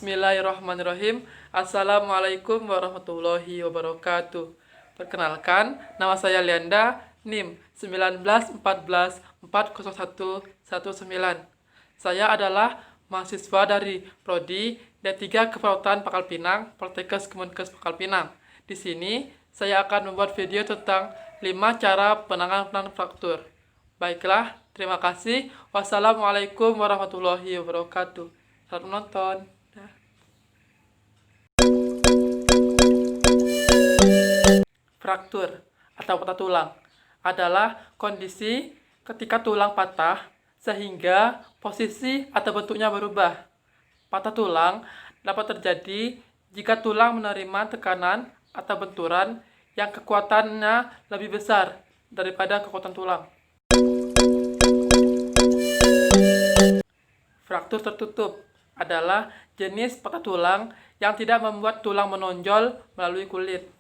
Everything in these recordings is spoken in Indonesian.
Bismillahirrahmanirrahim. Assalamualaikum warahmatullahi wabarakatuh. Perkenalkan, nama saya Lianda, NIM 1914401119. Saya adalah mahasiswa dari Prodi D3 Keperawatan Pangkal Pinang, Poltekkes Kemenkes Pangkal Pinang. Di sini, saya akan membuat video tentang 5 cara penanganan fraktur. Baiklah, terima kasih. Wassalamualaikum warahmatullahi wabarakatuh. Selamat menonton. Fraktur atau patah tulang adalah kondisi ketika tulang patah sehingga posisi atau bentuknya berubah. Patah tulang dapat terjadi jika tulang menerima tekanan atau benturan yang kekuatannya lebih besar daripada kekuatan tulang. Fraktur tertutup adalah jenis patah tulang yang tidak membuat tulang menonjol melalui kulit.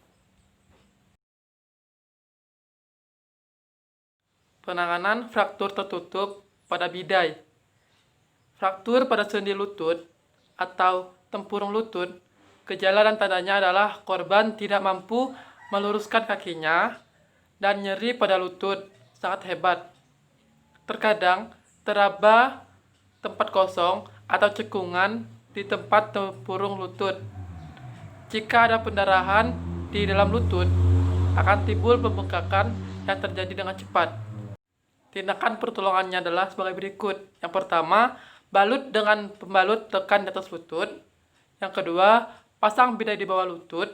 Penanganan fraktur tertutup pada bidai. Fraktur pada sendi lutut atau tempurung lutut, gejala dan tandanya adalah korban tidak mampu meluruskan kakinya dan nyeri pada lutut sangat hebat. Terkadang teraba tempat kosong atau cekungan di tempat tempurung lutut. Jika ada pendarahan di dalam lutut, akan timbul pembengkakan yang terjadi dengan cepat. Tindakan pertolongannya adalah sebagai berikut. Yang pertama, balut dengan pembalut tekan di atas lutut. Yang kedua, pasang bidai di bawah lutut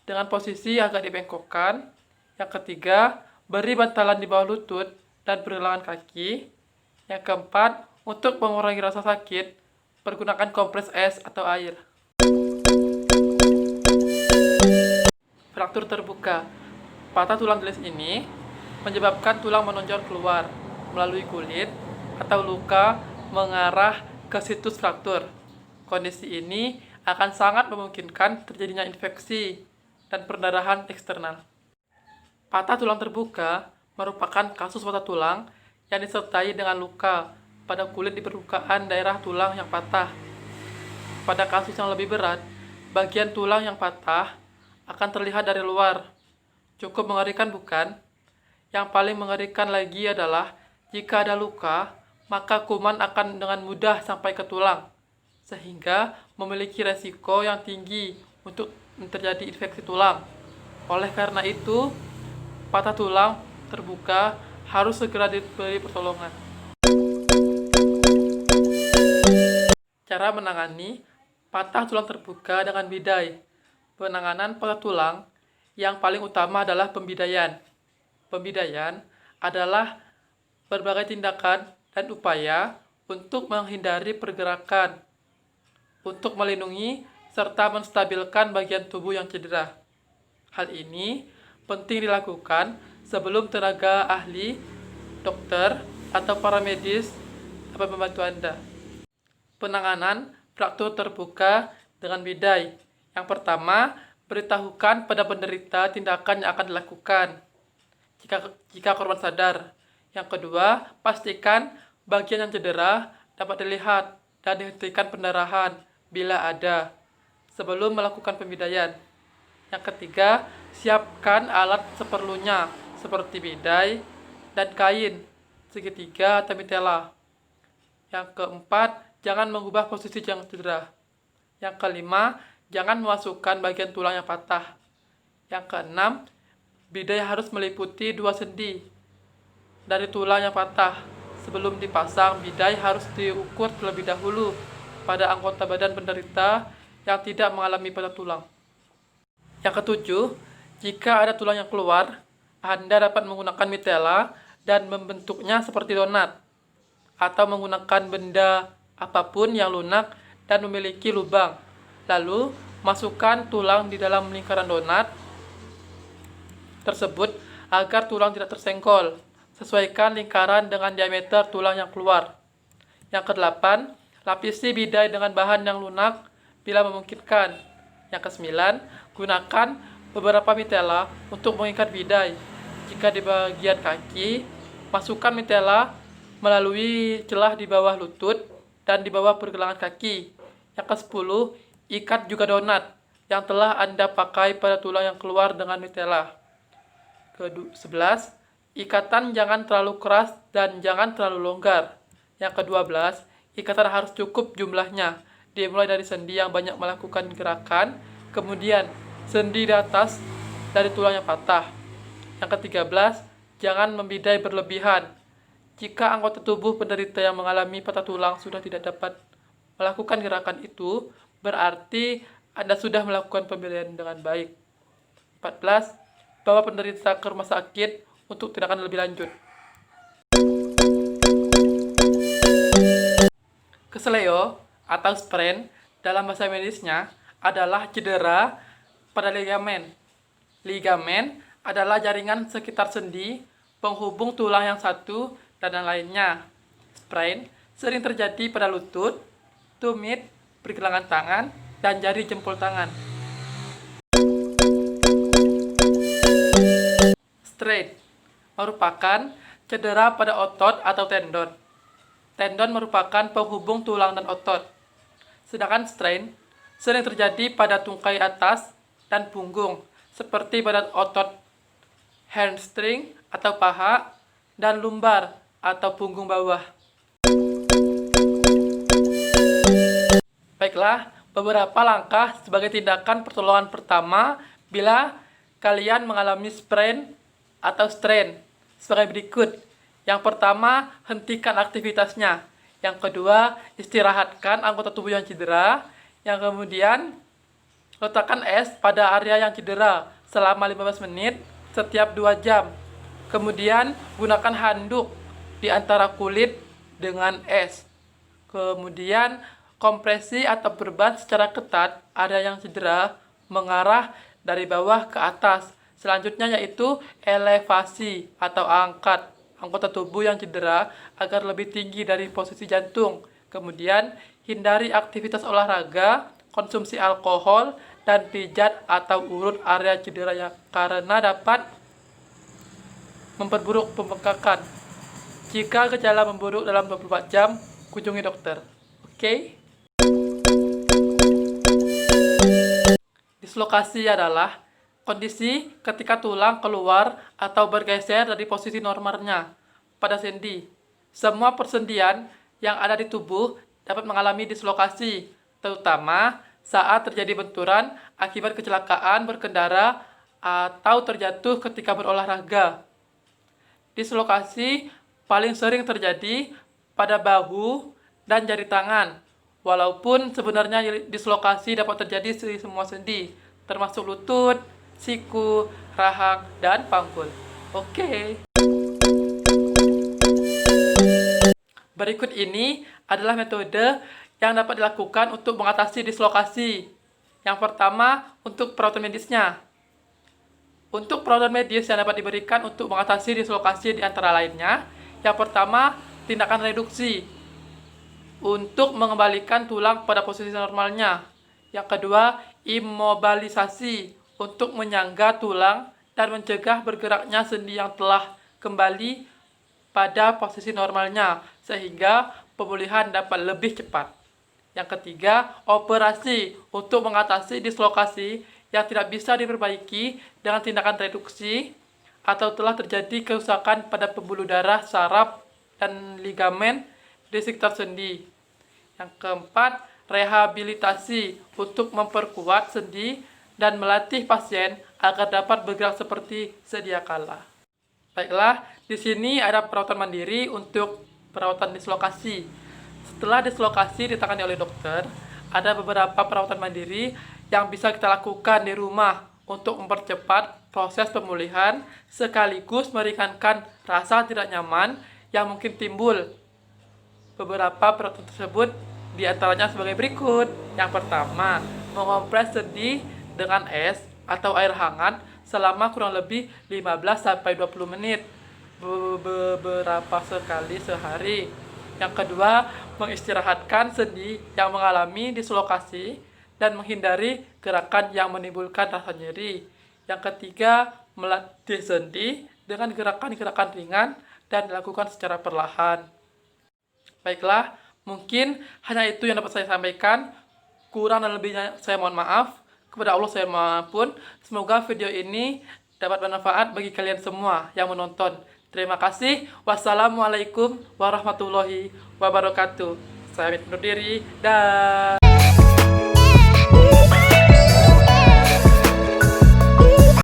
dengan posisi agak dibengkokkan. Yang ketiga, beri bantalan di bawah lutut dan pergelangan kaki. Yang keempat, untuk mengurangi rasa sakit, pergunakan kompres es atau air. Fraktur terbuka. Patah tulang gelis ini menyebabkan tulang menonjol keluar melalui kulit atau luka mengarah ke situs fraktur. Kondisi ini akan sangat memungkinkan terjadinya infeksi dan perdarahan eksternal. Patah tulang terbuka merupakan kasus patah tulang yang disertai dengan luka pada kulit di permukaan daerah tulang yang patah. Pada kasus yang lebih berat, bagian tulang yang patah akan terlihat dari luar. Cukup mengerikan, bukan? Yang paling mengerikan lagi adalah jika ada luka, maka kuman akan dengan mudah sampai ke tulang, sehingga memiliki resiko yang tinggi untuk terjadi infeksi tulang. Oleh karena itu, patah tulang terbuka harus segera diberi pertolongan. Cara menangani patah tulang terbuka dengan bidai. Penanganan patah tulang yang paling utama adalah pembidaian. Pembidaian adalah berbagai tindakan dan upaya untuk menghindari pergerakan, untuk melindungi serta menstabilkan bagian tubuh yang cedera. Hal ini penting dilakukan sebelum tenaga ahli, dokter, atau para medis dapat membantu Anda. Penanganan fraktur terbuka dengan bidai. Yang pertama, beritahukan pada penderita tindakan yang akan dilakukan jika korban sadar. Yang kedua, pastikan bagian yang cedera dapat dilihat dan dihentikan pendarahan bila ada sebelum melakukan pembidaian. Yang ketiga, siapkan alat seperlunya seperti bidai dan kain segitiga atau mitela. Yang keempat, jangan mengubah posisi yang cedera. Yang kelima, jangan memasukkan bagian tulang yang patah. Yang keenam, bidai harus meliputi 2 sendi dari tulang yang patah. Sebelum dipasang, bidai harus diukur terlebih dahulu pada anggota badan penderita yang tidak mengalami patah tulang. Yang ketujuh, jika ada tulang yang keluar, Anda dapat menggunakan mitela dan membentuknya seperti donat, atau menggunakan benda apapun yang lunak dan memiliki lubang. Lalu, masukkan tulang di dalam lingkaran donat tersebut agar tulang tidak tersenggol. Sesuaikan lingkaran dengan diameter tulang yang keluar. Yang kedelapan, lapisi bidai dengan bahan yang lunak bila memungkinkan. Yang kesembilan, gunakan beberapa mitela untuk mengikat bidai. Jika di bagian kaki, masukkan mitela melalui celah di bawah lutut dan di bawah pergelangan kaki. Yang ke-10, Ikat juga donat yang telah Anda pakai pada tulang yang keluar dengan mitela. Ke-11, ikatan jangan terlalu keras dan jangan terlalu longgar. Yang ke-12, ikatan harus cukup jumlahnya. Dimulai dari sendi yang banyak melakukan gerakan, kemudian sendi di atas dari tulang yang patah. Yang ke-13, jangan membidai berlebihan. Jika anggota tubuh penderita yang mengalami patah tulang sudah tidak dapat melakukan gerakan itu, berarti Anda sudah melakukan pembidaian dengan baik. 14. Bawa penderita ke rumah sakit untuk tindakan lebih lanjut. Kesleo atau sprain dalam bahasa medisnya adalah cedera pada ligamen. Ligamen adalah jaringan sekitar sendi, penghubung tulang yang satu dan yang lainnya. Sprain sering terjadi pada lutut, tumit, pergelangan tangan, dan jari jempol tangan. Strain merupakan cedera pada otot atau tendon. Tendon merupakan penghubung tulang dan otot. Sedangkan strain sering terjadi pada tungkai atas dan punggung, seperti pada otot hamstring atau paha, dan lumbar atau punggung bawah. Baiklah, beberapa langkah sebagai tindakan pertolongan pertama bila kalian mengalami sprain atau strain sebagai berikut. Yang pertama, hentikan aktivitasnya. Yang kedua, istirahatkan anggota tubuh yang cedera. Yang kemudian, letakkan es pada area yang cedera selama 15 menit setiap 2 jam. Kemudian, gunakan handuk di antara kulit dengan es. Kemudian, kompresi atau perban secara ketat area yang cedera mengarah dari bawah ke atas. Selanjutnya yaitu elevasi atau angkat anggota tubuh yang cedera agar lebih tinggi dari posisi jantung. Kemudian, hindari aktivitas olahraga, konsumsi alkohol, dan pijat atau urut area cedera yang karena dapat memperburuk pembengkakan. Jika gejala memburuk dalam 24 jam, kunjungi dokter. Oke? Dislokasi adalah kondisi ketika tulang keluar atau bergeser dari posisi normalnya pada sendi. Semua persendian yang ada di tubuh dapat mengalami dislokasi, terutama saat terjadi benturan akibat kecelakaan berkendara atau terjatuh ketika berolahraga. Dislokasi paling sering terjadi pada bahu dan jari tangan. Walaupun sebenarnya dislokasi dapat terjadi di semua sendi, termasuk lutut, siku, rahang, dan panggul. Oke. Berikut ini adalah metode yang dapat dilakukan untuk mengatasi dislokasi. Yang pertama, untuk perawatan medisnya. Untuk perawatan medis yang dapat diberikan untuk mengatasi dislokasi di antara lainnya, yang pertama, tindakan reduksi untuk mengembalikan tulang pada posisi normalnya. Yang kedua, imobilisasi untuk menyangga tulang dan mencegah bergeraknya sendi yang telah kembali pada posisi normalnya, sehingga pemulihan dapat lebih cepat. Yang ketiga, operasi untuk mengatasi dislokasi yang tidak bisa diperbaiki dengan tindakan reduksi atau telah terjadi kerusakan pada pembuluh darah, saraf, dan ligamen di sekitar sendi. Yang keempat, rehabilitasi untuk memperkuat sendi dan melatih pasien agar dapat bergerak seperti sedia kala. Baiklah, di sini ada perawatan mandiri untuk perawatan dislokasi. Setelah dislokasi ditangani oleh dokter, ada beberapa perawatan mandiri yang bisa kita lakukan di rumah untuk mempercepat proses pemulihan sekaligus meringankan rasa tidak nyaman yang mungkin timbul. Beberapa perawatan tersebut diantaranya sebagai berikut. Yang pertama, mengompres sendi dengan es atau air hangat selama kurang lebih 15-20 menit beberapa sekali sehari. Yang kedua, mengistirahatkan sendi yang mengalami dislokasi dan menghindari gerakan yang menimbulkan rasa nyeri. Yang ketiga, melatih sendi dengan gerakan-gerakan ringan dan dilakukan secara perlahan. Baiklah, mungkin hanya itu yang dapat saya sampaikan. Kurang dan lebihnya saya mohon maaf. Kepada Allah saya mohon ampun. Semoga video ini dapat bermanfaat bagi kalian semua yang menonton. Terima kasih. Wassalamualaikum warahmatullahi wabarakatuh. Saya pamit undur diri. Dah.